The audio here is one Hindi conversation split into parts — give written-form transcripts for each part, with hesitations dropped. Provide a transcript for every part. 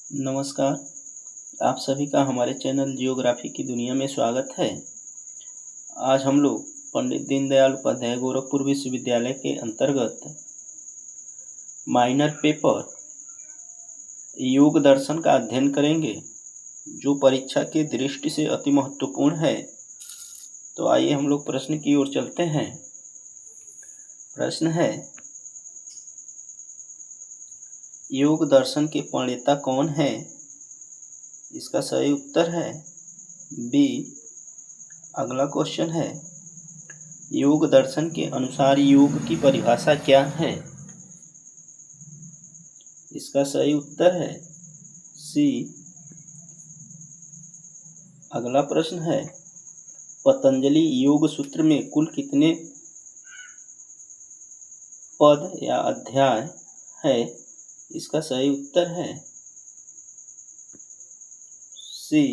नमस्कार। आप सभी का हमारे चैनल जियोग्राफी की दुनिया में स्वागत है। आज हम लोग पंडित दीनदयाल उपाध्याय गोरखपुर विश्वविद्यालय के अंतर्गत माइनर पेपर योग दर्शन का अध्ययन करेंगे, जो परीक्षा की दृष्टि से अति महत्वपूर्ण है। तो आइए हम लोग प्रश्न की ओर चलते हैं। प्रश्न है, योग दर्शन के प्रणेता कौन है? इसका सही उत्तर है बी। अगला क्वेश्चन है, योग दर्शन के अनुसार योग की परिभाषा क्या है? इसका सही उत्तर है सी। अगला प्रश्न है, पतंजलि योग सूत्र में कुल कितने पद या अध्याय है? इसका सही उत्तर है सी।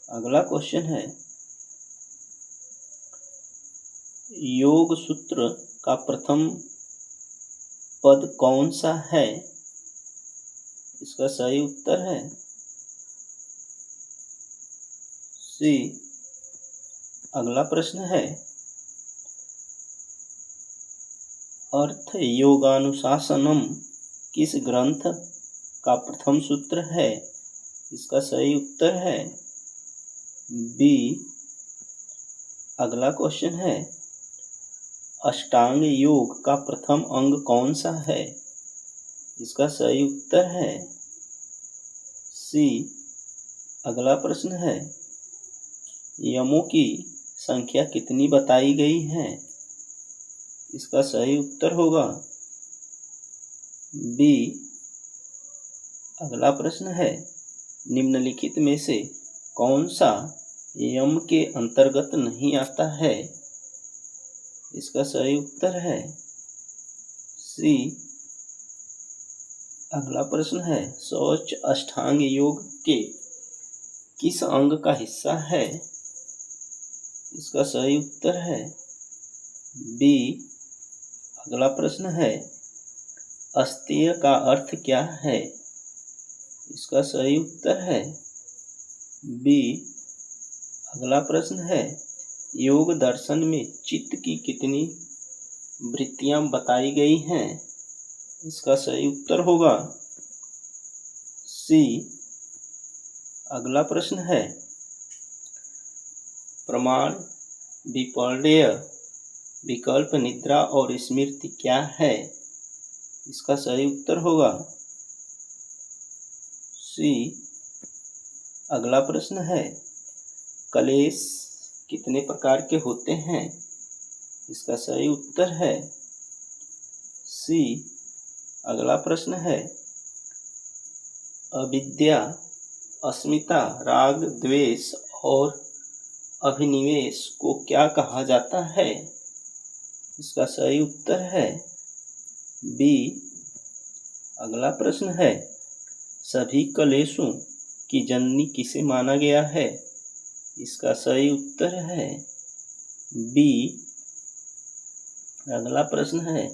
अगला क्वेश्चन है, योग सूत्र का प्रथम पद कौन सा है? इसका सही उत्तर है सी। अगला प्रश्न है, अर्थ योगानुशासनम किस ग्रंथ का प्रथम सूत्र है? इसका सही उत्तर है बी। अगला क्वेश्चन है, अष्टांग योग का प्रथम अंग कौन सा है? इसका सही उत्तर है सी। अगला प्रश्न है, यमों की संख्या कितनी बताई गई है? इसका सही उत्तर होगा बी। अगला प्रश्न है, निम्नलिखित में से कौन सा यम के अंतर्गत नहीं आता है? इसका सही उत्तर है सी। अगला प्रश्न है, शौच अष्टांग योग के किस अंग का हिस्सा है? इसका सही उत्तर है बी। अगला प्रश्न है, अस्तेय का अर्थ क्या है? इसका सही उत्तर है बी। अगला प्रश्न है, योग दर्शन में चित्त की कितनी वृत्तियां बताई गई हैं? इसका सही उत्तर होगा सी। अगला प्रश्न है, प्रमाण विपर्यय विकल्प निद्रा और स्मृति क्या है? इसका सही उत्तर होगा सी। अगला प्रश्न है, कलेश कितने प्रकार के होते हैं? इसका सही उत्तर है सी। अगला प्रश्न है, अविद्या, अस्मिता, राग, द्वेष और अभिनिवेश को क्या कहा जाता है? इसका सही उत्तर है बी। अगला प्रश्न है, सभी कलेशों की जननी किसे माना गया है? इसका सही उत्तर है बी। अगला प्रश्न है,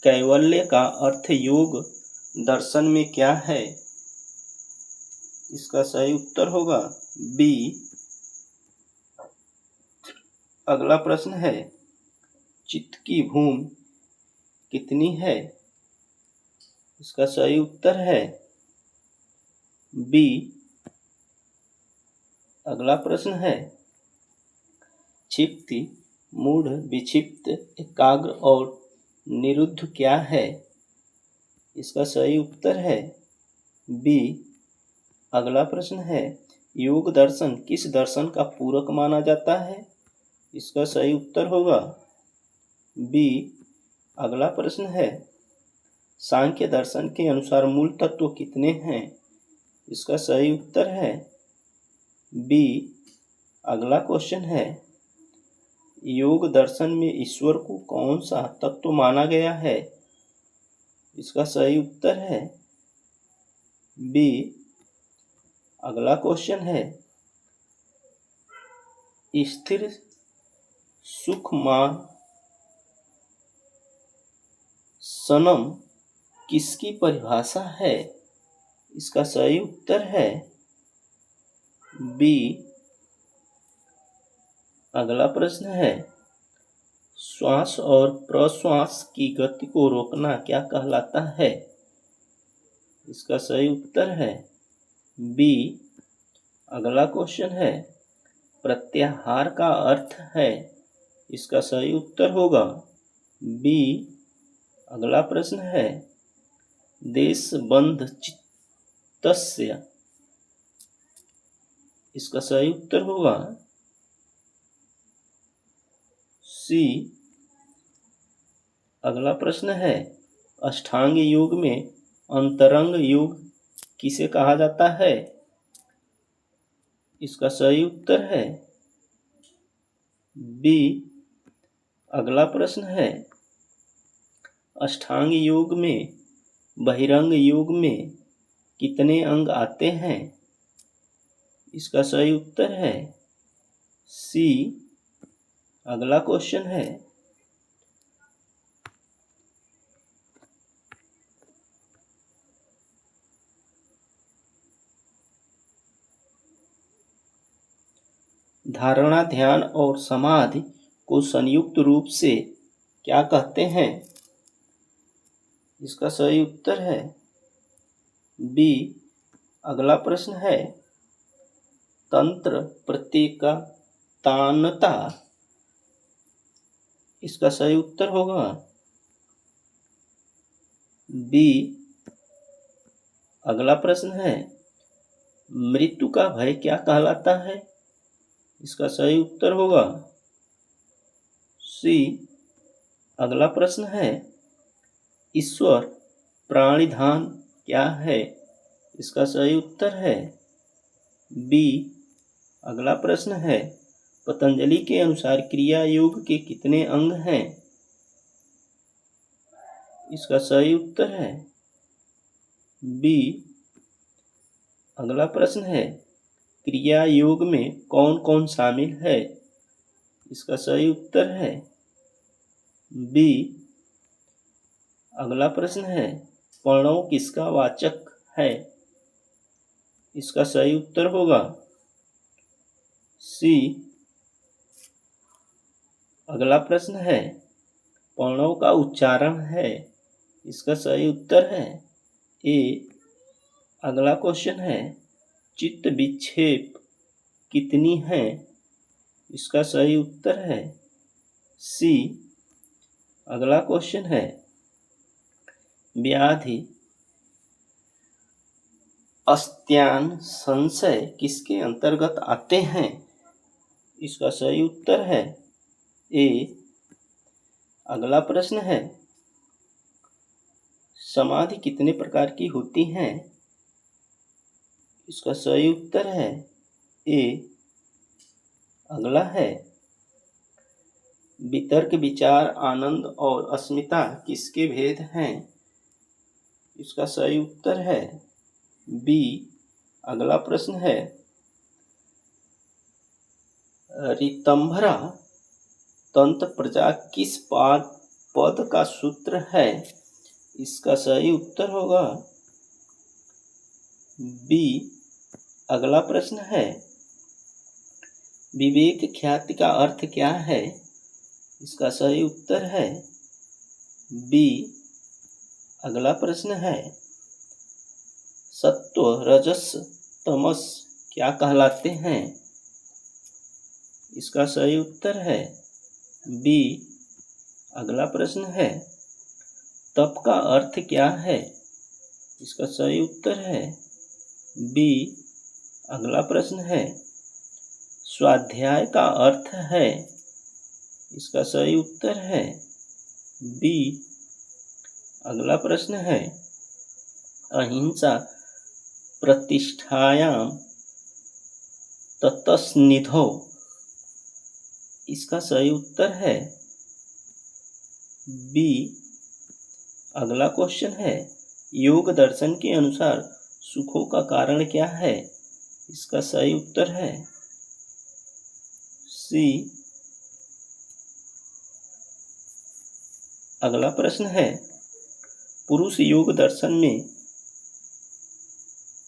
कैवल्य का अर्थ योग दर्शन में क्या है? इसका सही उत्तर होगा बी। अगला प्रश्न है, चित्त की भूमि कितनी है? इसका सही उत्तर है बी। अगला प्रश्न है, क्षिप्ति, मूढ़, विक्षिप्त, एकाग्र और निरुद्ध क्या है? इसका सही उत्तर है बी। अगला प्रश्न है, योग दर्शन किस दर्शन का पूरक माना जाता है? इसका सही उत्तर होगा बी। अगला प्रश्न है, सांख्य दर्शन के अनुसार मूल तत्व कितने हैं? इसका सही उत्तर है बी। अगला क्वेश्चन है, योग दर्शन में ईश्वर को कौन सा तत्व माना गया है? इसका सही उत्तर है बी। अगला क्वेश्चन है, स्थिर सुखमान सनम किसकी परिभाषा है? इसका सही उत्तर है बी। अगला प्रश्न है, श्वास और प्रश्वास की गति को रोकना क्या कहलाता है? इसका सही उत्तर है बी। अगला क्वेश्चन है, प्रत्याहार का अर्थ है? इसका सही उत्तर होगा बी। अगला प्रश्न है, देशबंध चित्तस्य, इसका सही उत्तर होगा सी। अगला प्रश्न है, अष्टांग योग में अंतरंग योग किसे कहा जाता है? इसका सही उत्तर है बी। अगला प्रश्न है, अष्टांग योग में बहिरंग योग में कितने अंग आते हैं? इसका सही उत्तर है सी। अगला क्वेश्चन है, धारणा, ध्यान और समाधि को संयुक्त रूप से क्या कहते हैं? इसका सही उत्तर है बी। अगला प्रश्न है, तंत्र प्रतीकात्मकता, इसका सही उत्तर होगा बी। अगला प्रश्न है, मृत्यु का भय क्या कहलाता है? इसका सही उत्तर होगा सी। अगला प्रश्न है, ईश्वर प्राणिधान क्या है? इसका सही उत्तर है बी। अगला प्रश्न है, पतंजलि के अनुसार क्रिया योग के कितने अंग हैं? इसका सही उत्तर है बी। अगला प्रश्न है, क्रिया योग में कौन कौन शामिल है? इसका सही उत्तर है बी। अगला प्रश्न है, प्रणव किसका वाचक है? इसका सही उत्तर होगा सी। अगला प्रश्न है, प्रणव का उच्चारण है? इसका सही उत्तर है ए। अगला क्वेश्चन है, चित्त विक्षेप कितनी है? इसका सही उत्तर है सी। अगला क्वेश्चन है, व्याधि, अस्त्यान, संशय किसके अंतर्गत आते हैं? इसका सही उत्तर है ए। अगला प्रश्न है, समाधि कितने प्रकार की होती हैं? इसका सही उत्तर है ए। अगला है, वितर्क, विचार, आनंद और अस्मिता किसके भेद हैं? इसका सही उत्तर है बी। अगला प्रश्न है, ऋतंभरा तंत्र प्रजा किस पद का सूत्र है? इसका सही उत्तर होगा बी। अगला प्रश्न है, विवेक ख्याति का अर्थ क्या है? इसका सही उत्तर है बी। अगला प्रश्न है, सत्व, रजस, तमस क्या कहलाते हैं? इसका सही उत्तर है बी। अगला प्रश्न है, तप का अर्थ क्या है? इसका सही उत्तर है बी। अगला प्रश्न है, स्वाध्याय का अर्थ है? इसका सही उत्तर है बी। अगला प्रश्न है, अहिंसा प्रतिष्ठायाम ततस्निधौ, इसका सही उत्तर है बी। अगला क्वेश्चन है, योग दर्शन के अनुसार सुखों का कारण क्या है? इसका सही उत्तर है सी। अगला प्रश्न है, पुरुष योग दर्शन में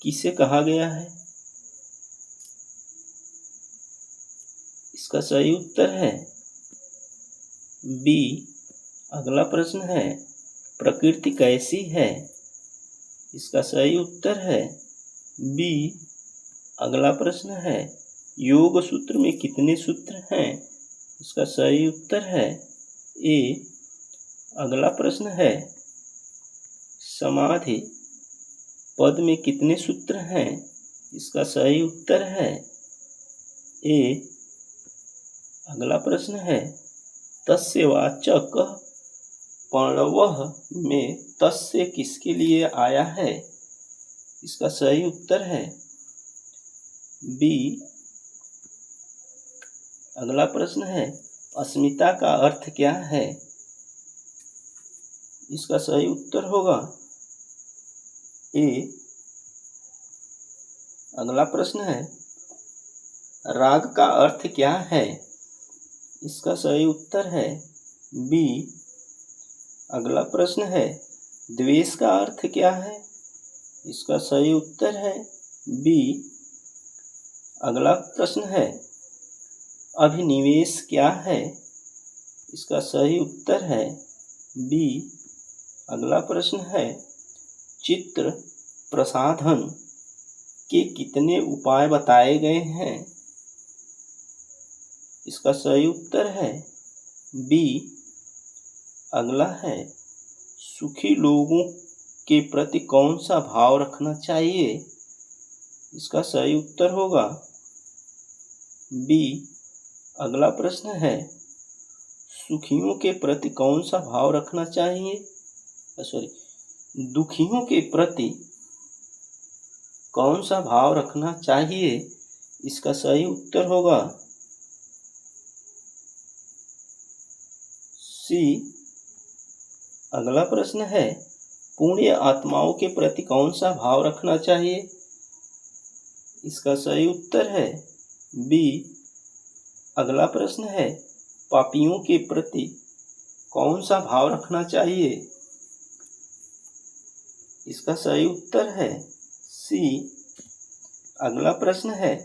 किसे कहा गया है? इसका सही उत्तर है बी। अगला प्रश्न है, प्रकृति कैसी है? इसका सही उत्तर है बी। अगला प्रश्न है, योग सूत्र में कितने सूत्र हैं? इसका सही उत्तर है ए। अगला प्रश्न है, समाधि पद में कितने सूत्र हैं? इसका सही उत्तर है ए। अगला प्रश्न है, तस्य वाचक प्रणवः में तस्य किसके लिए आया है? इसका सही उत्तर है बी। अगला प्रश्न है, अस्मिता का अर्थ क्या है? इसका सही उत्तर होगा ए। अगला प्रश्न है, राग का अर्थ क्या है? इसका सही उत्तर है बी। अगला प्रश्न है, द्वेष का अर्थ क्या है? इसका सही उत्तर है बी। अगला प्रश्न है, अभिनिवेश क्या है? इसका सही उत्तर है बी। अगला प्रश्न है, चित्र प्रसाधन के कितने उपाय बताए गए हैं? इसका सही उत्तर है बी। अगला है, सुखी लोगों के प्रति कौन सा भाव रखना चाहिए? इसका सही उत्तर होगा बी। अगला प्रश्न है, सुखियों के प्रति कौन सा भाव रखना चाहिए? दुखियों के प्रति कौन सा भाव रखना चाहिए? इसका सही उत्तर होगा सी। अगला प्रश्न है, पुण्य आत्माओं के प्रति कौन सा भाव रखना चाहिए? इसका सही उत्तर है बी। अगला प्रश्न है, पापियों के प्रति कौन सा भाव रखना चाहिए? इसका सही उत्तर है सी। अगला प्रश्न है,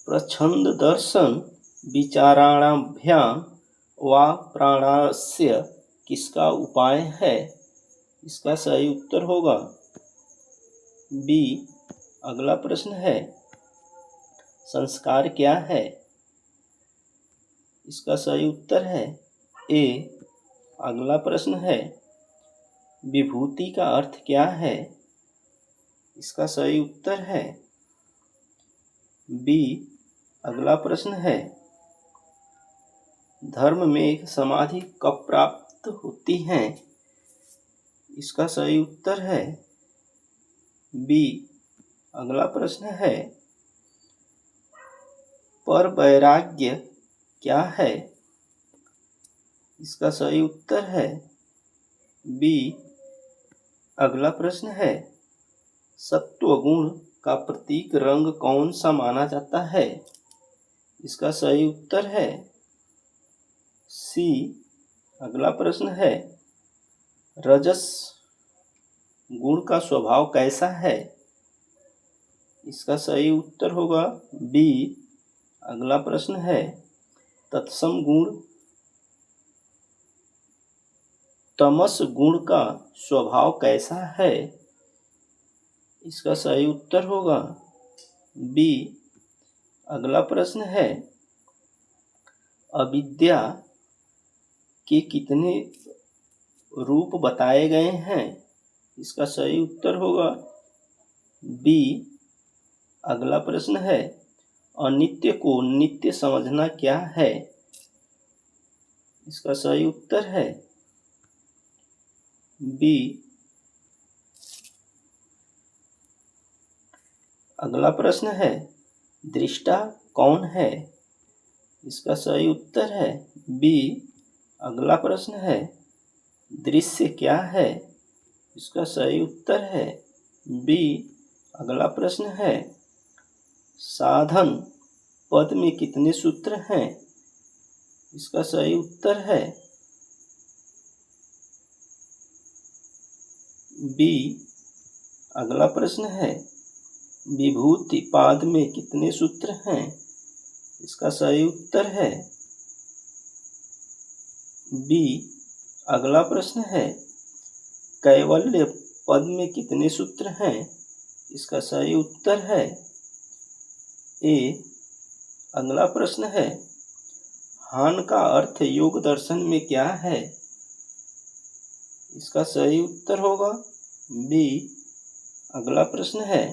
प्रच्छन्न दर्शन विचाराभ्याम व प्राणास्य किसका उपाय है? इसका सही उत्तर होगा बी। अगला प्रश्न है, संस्कार क्या है? इसका सही उत्तर है ए। अगला प्रश्न है, विभूति का अर्थ क्या है? इसका सही उत्तर है बी। अगला प्रश्न है, धर्म में समाधि कब प्राप्त होती है? इसका सही उत्तर है बी। अगला प्रश्न है, पर वैराग्य क्या है? इसका सही उत्तर है बी। अगला प्रश्न है, सत्वगुण का प्रतीक रंग कौन सा माना जाता है? इसका सही उत्तर है सी। अगला प्रश्न है, रजस गुण का स्वभाव कैसा है? इसका सही उत्तर होगा बी। अगला प्रश्न है, तत्सम गुण तमस गुण का स्वभाव कैसा है? इसका सही उत्तर होगा बी। अगला प्रश्न है, अविद्या के कितने रूप बताए गए हैं? इसका सही उत्तर होगा बी। अगला प्रश्न है, अनित्य को नित्य समझना क्या है? इसका सही उत्तर है बी। अगला प्रश्न है, दृष्टा कौन है? इसका सही उत्तर है बी। अगला प्रश्न है, दृश्य क्या है? इसका सही उत्तर है बी। अगला प्रश्न है, साधन पद में कितने सूत्र हैं? इसका सही उत्तर है बी। अगला प्रश्न है विभूति पाद में कितने सूत्र हैं? इसका सही उत्तर है बी। अगला प्रश्न है कैवल्य पद में कितने सूत्र हैं? इसका सही उत्तर है ए। अगला प्रश्न है हान का अर्थ योग दर्शन में क्या है? इसका सही उत्तर होगा बी। अगला प्रश्न है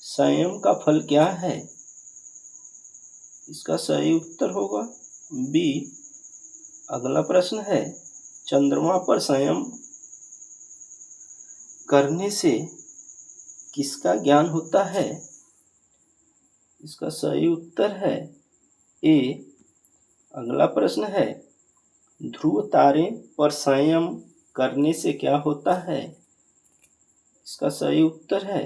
संयम का फल क्या है? इसका सही उत्तर होगा बी। अगला प्रश्न है चंद्रमा पर संयम करने से किसका ज्ञान होता है? इसका सही उत्तर है ए। अगला प्रश्न है ध्रुव तारे पर संयम करने से क्या होता है? इसका सही उत्तर है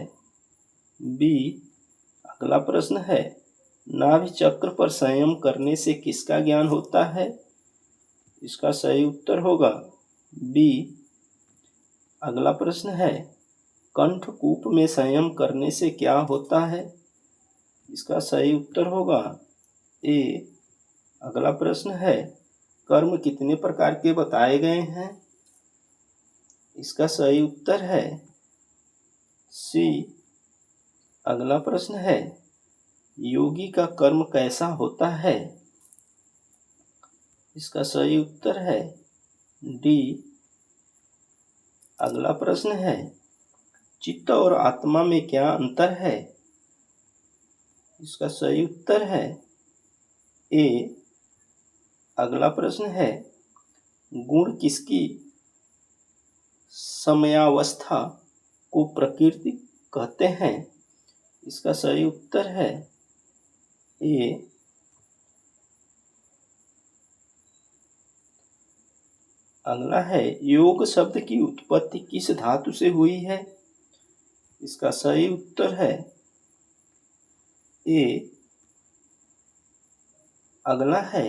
बी। अगला प्रश्न है नाभि चक्र पर संयम करने से किसका ज्ञान होता है? इसका सही उत्तर होगा बी। अगला प्रश्न है कंठकूप में संयम करने से क्या होता है? इसका सही उत्तर होगा ए। अगला प्रश्न है कर्म कितने प्रकार के बताए गए हैं? इसका सही उत्तर है सी। अगला प्रश्न है योगी का कर्म कैसा होता है? इसका सही उत्तर है डी। अगला प्रश्न है चित्त और आत्मा में क्या अंतर है? इसका सही उत्तर है ए। अगला प्रश्न है गुण किसकी समयावस्था को प्रकृति कहते हैं? इसका सही उत्तर है ए। अगला है योग शब्द की उत्पत्ति किस धातु से हुई है? इसका सही उत्तर है ए। अगला है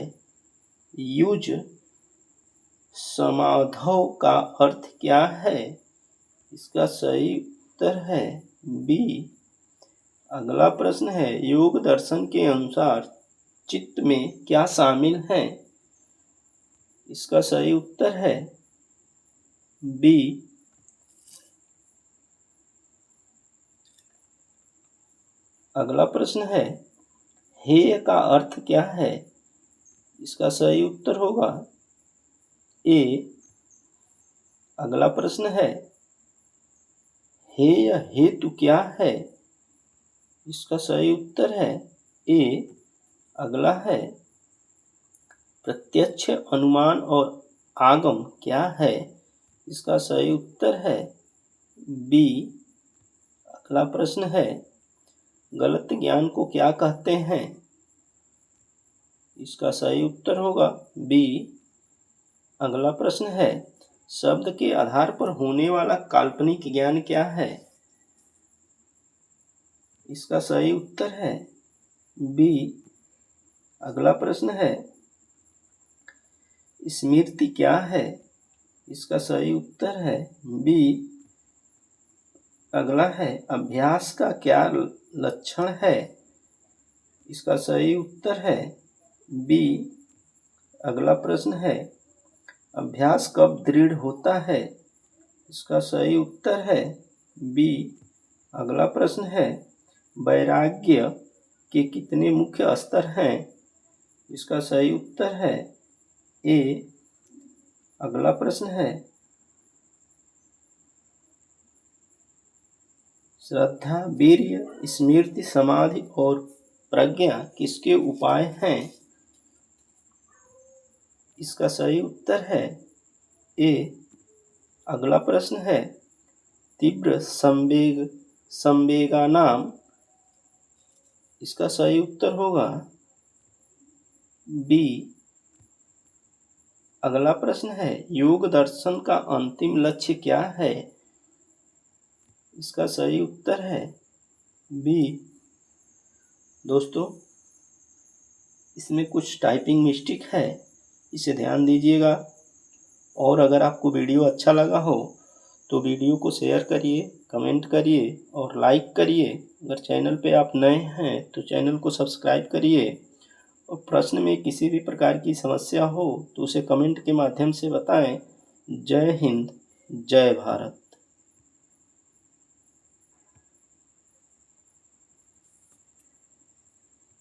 युज समाधौ का अर्थ क्या है? इसका सही उत्तर है बी। अगला प्रश्न है योग दर्शन के अनुसार चित्त में क्या शामिल है? इसका सही उत्तर है बी। अगला प्रश्न है हेय का अर्थ क्या है? इसका सही उत्तर होगा ए। अगला प्रश्न है हेय हेतु क्या है? इसका सही उत्तर है ए। अगला है प्रत्यक्ष अनुमान और आगम क्या है? इसका सही उत्तर है बी। अगला प्रश्न है गलत ज्ञान को क्या कहते हैं? इसका सही उत्तर होगा बी। अगला प्रश्न है शब्द के आधार पर होने वाला काल्पनिक ज्ञान क्या है? इसका सही उत्तर है बी। अगला प्रश्न है स्मृति क्या है? इसका सही उत्तर है बी। अगला है अभ्यास का क्या लक्षण है? इसका सही उत्तर है बी। अगला प्रश्न है अभ्यास कब दृढ़ होता है? इसका सही उत्तर है बी। अगला प्रश्न है वैराग्य के कितने मुख्य स्तर हैं? इसका सही उत्तर है ए। अगला प्रश्न है श्रद्धा वीर्य स्मृति समाधि और प्रज्ञा किसके उपाय हैं? इसका सही उत्तर है ए। अगला प्रश्न है तीव्र संवेगानाम। इसका सही उत्तर होगा बी। अगला प्रश्न है योग दर्शन का अंतिम लक्ष्य क्या है? इसका सही उत्तर है बी। दोस्तों इसमें कुछ टाइपिंग मिस्टेक है, इसे ध्यान दीजिएगा। और अगर आपको वीडियो अच्छा लगा हो तो वीडियो को शेयर करिए, कमेंट करिए और लाइक करिए। अगर चैनल पे आप नए हैं तो चैनल को सब्सक्राइब करिए। और प्रश्न में किसी भी प्रकार की समस्या हो तो उसे कमेंट के माध्यम से बताएं। जय हिंद, जय भारत।